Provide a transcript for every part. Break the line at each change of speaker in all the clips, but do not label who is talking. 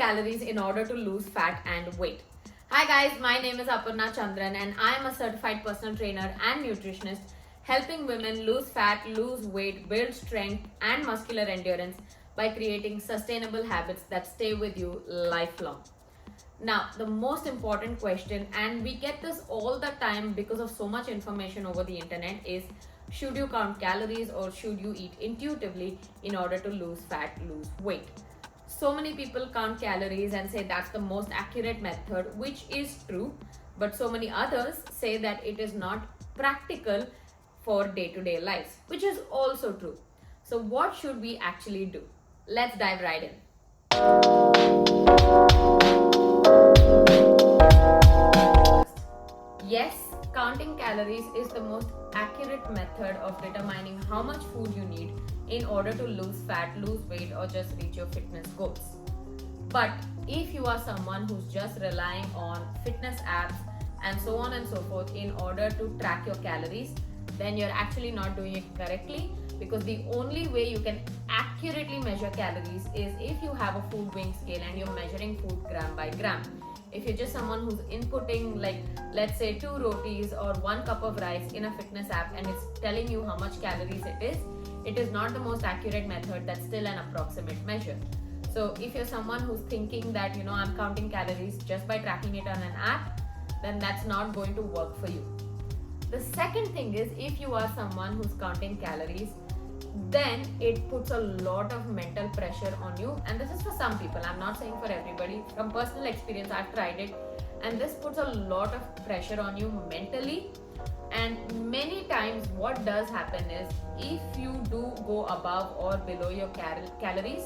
calories in order to lose fat and weight. Hi guys, my name is Aparna Chandran and I am a certified personal trainer and nutritionist helping women lose fat, lose weight, build strength and muscular endurance by creating sustainable habits that stay with you lifelong. Now, the most important question, and we get this all the time because of so much information over the internet, is should you count calories or should you eat intuitively in order to lose fat, lose weight? So many people count calories and say that's the most accurate method, which is true, but so many others say that it is not practical for day-to-day lives, which is also true. So what should we actually do? Let's dive right in. Yes, counting calories is the most accurate method of determining how much food you need in order to lose fat, lose weight, or just reach your fitness goals. But if you are someone who's just relying on fitness apps and so on and so forth in order to track your calories, then you're actually not doing it correctly, because the only way you can accurately measure calories is if you have a food weighing scale and you're measuring food gram by gram. If you're just someone who's inputting, like, let's say 2 rotis or 1 cup of rice in a fitness app and it's telling you how much calories it is not the most accurate method. That's still an approximate measure. So if you're someone who's thinking that, I'm counting calories just by tracking it on an app, then that's not going to work for you. The second thing is, if you are someone who's counting calories, then it puts a lot of mental pressure on you, and this is for some people. I'm not saying for everybody. From personal experience, I've tried it, and this puts a lot of pressure on you mentally. And many times what does happen is, if you do go above or below your calories,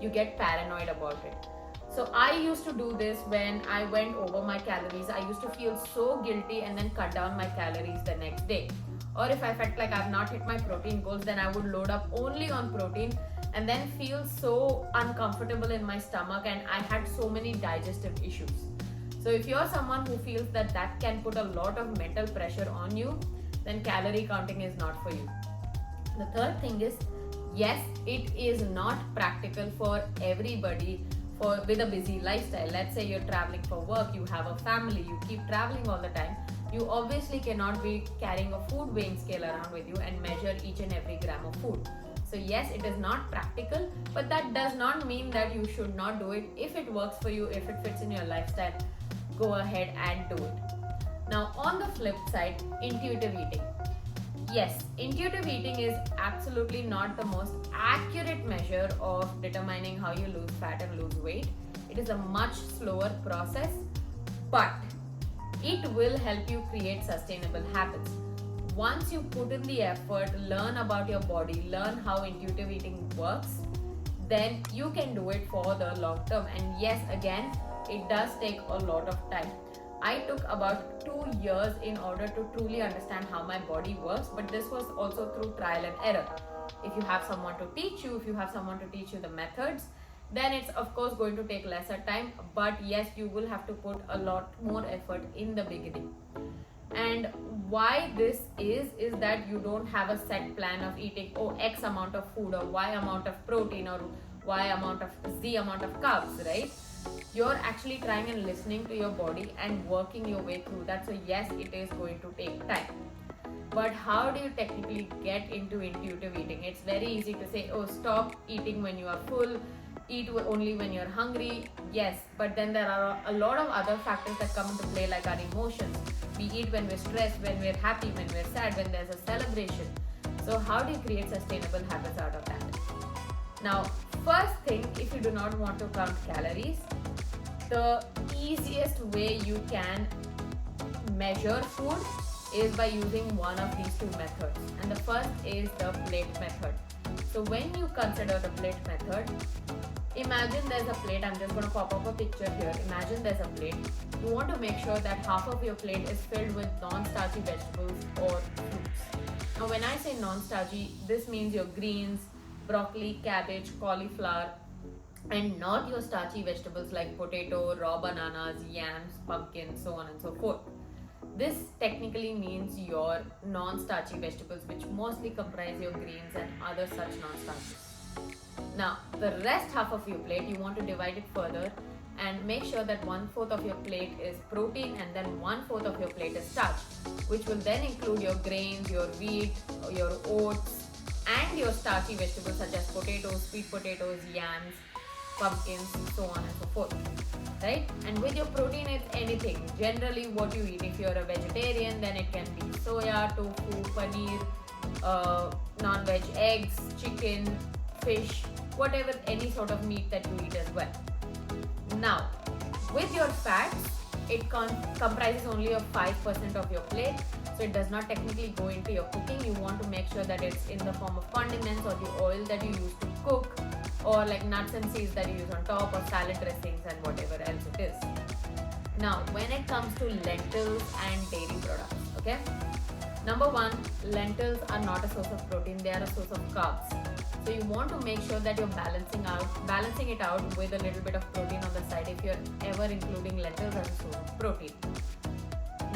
you get paranoid about it. So I used to do this when I went over my calories. I used to feel so guilty and then cut down my calories the next day. Or if I felt like I've not hit my protein goals, then I would load up only on protein and then feel so uncomfortable in my stomach, and I had so many digestive issues. So if you're someone who feels that can put a lot of mental pressure on you, then calorie counting is not for you. The third thing is, yes, it is not practical for everybody with a busy lifestyle. Let's say you're traveling for work, you have a family, you keep traveling all the time. You obviously cannot be carrying a food weighing scale around with you and measure each and every gram of food. So yes, it is not practical, but that does not mean that you should not do it. If it works for you, if it fits in your lifestyle, go ahead and do it. Now, on the flip side, intuitive eating. Yes, intuitive eating is absolutely not the most accurate measure of determining how you lose fat and lose weight. It is a much slower process, but it will help you create sustainable habits. Once you put in the effort, learn about your body, learn how intuitive eating works, then you can do it for the long term. And yes, again, it does take a lot of time. I took about 2 years in order to truly understand how my body works, but this was also through trial and error. If you have someone to teach you, the methods, then it's of course going to take lesser time, but yes, you will have to put a lot more effort in the beginning. And why this is that you don't have a set plan of eating X amount of food or Y amount of protein or Y amount of Z amount of carbs, right? You're actually trying and listening to your body and working your way through that. So yes, it is going to take time. But how do you technically get into intuitive eating? It's very easy to say, stop eating when you are full, eat only when you're hungry. Yes, but then there are a lot of other factors that come into play, like our emotions. We eat when we're stressed, when we're happy, when we're sad, when there's a celebration. So how do you create sustainable habits out of that? Now, first thing, if you do not want to count calories, the easiest way you can measure food is by using one of these 2 methods. And the first is the plate method. So when you consider the plate method, imagine there's a plate. I'm just going to pop up a picture here. Imagine there's a plate. You want to make sure that half of your plate is filled with non-starchy vegetables or fruits. Now, when I say non-starchy, this means your greens, broccoli, cabbage, cauliflower, and not your starchy vegetables like potato, raw bananas, yams, pumpkin, so on and so forth. This technically means your non-starchy vegetables, which mostly comprise your greens and other such non-starches. Now, the rest half of your plate, you want to divide it further and make sure that 1/4 of your plate is protein and then 1/4 of your plate is starch, which will then include your grains, your wheat, your oats, and your starchy vegetables such as potatoes, sweet potatoes, yams, pumpkins, so on and so forth. Right? And with your protein, it's anything. Generally, what you eat. If you're a vegetarian, then it can be soya, tofu, paneer, non-veg eggs, chicken, fish, whatever, any sort of meat that you eat as well. Now, with your fats, it comprises only of 5% of your plate, so it does not technically go into your cooking. You want to make sure that it's in the form of condiments or the oil that you use to cook, or like nuts and seeds that you use on top, or salad dressings and whatever else it is. Now, when it comes to lentils and dairy products, okay? Number one, lentils are not a source of protein, they are a source of carbs. So you want to make sure that you're balancing it out with a little bit of protein on the side if you're ever including lentils as a source of protein.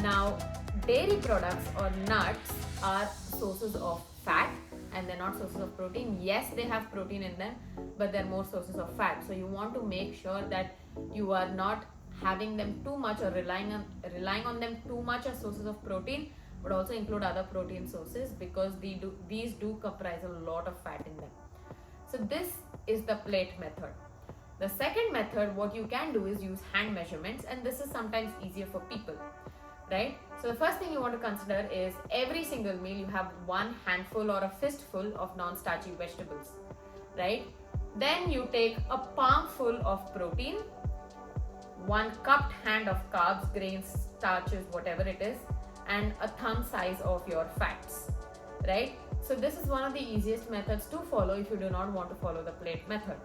Now, dairy products or nuts are sources of fat and they're not sources of protein. Yes, they have protein in them, but they're more sources of fat. So you want to make sure that you are not having them too much or relying on them too much as sources of protein, but also include other protein sources, because these do comprise a lot of fat in them. So this is the plate method. The second method, what you can do is use hand measurements, and this is sometimes easier for people, right? So the first thing you want to consider is every single meal you have one handful or a fistful of non-starchy vegetables, right? Then you take a palmful of protein, one cupped hand of carbs, grains, starches, whatever it is, and a thumb size of your fats, right? So this is one of the easiest methods to follow if you do not want to follow the plate method.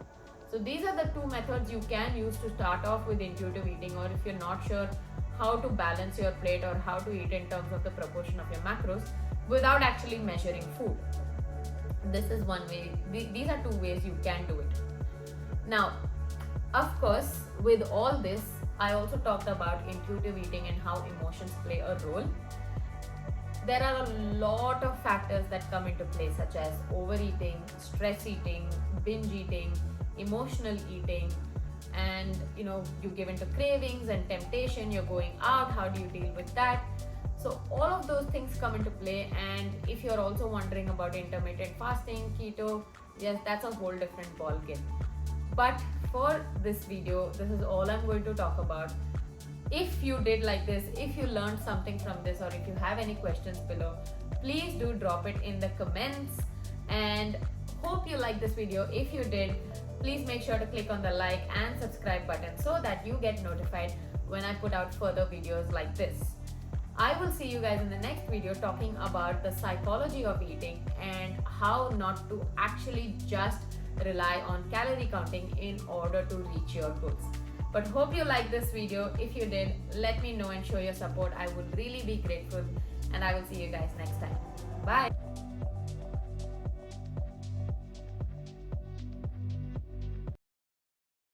So these are the two methods you can use to start off with intuitive eating, or if you're not sure how to balance your plate or how to eat in terms of the proportion of your macros without actually measuring food. This is one way. These are two ways you can do it. Now, of course, with all this, I also talked about intuitive eating and how emotions play a role. There are a lot of factors that come into play, such as overeating, stress eating, binge eating, emotional eating, and you give into cravings and temptation. You're going out, how do you deal with that? So all of those things come into play. And if you're also wondering about intermittent fasting, keto, yes, that's a whole different ball game. But for this video, this is all I'm going to talk about. If you did like this, if you learned something from this, or if you have any questions below, please do drop it in the comments, and hope you like this video. If you did, please make sure to click on the like and subscribe button so that you get notified when I put out further videos like this. I will see you guys in the next video talking about the psychology of eating and how not to actually just rely on calorie counting in order to reach your goals. But hope you like this video. If you did, let me know and show your support. I would really be grateful, and I will see you guys next time. Bye.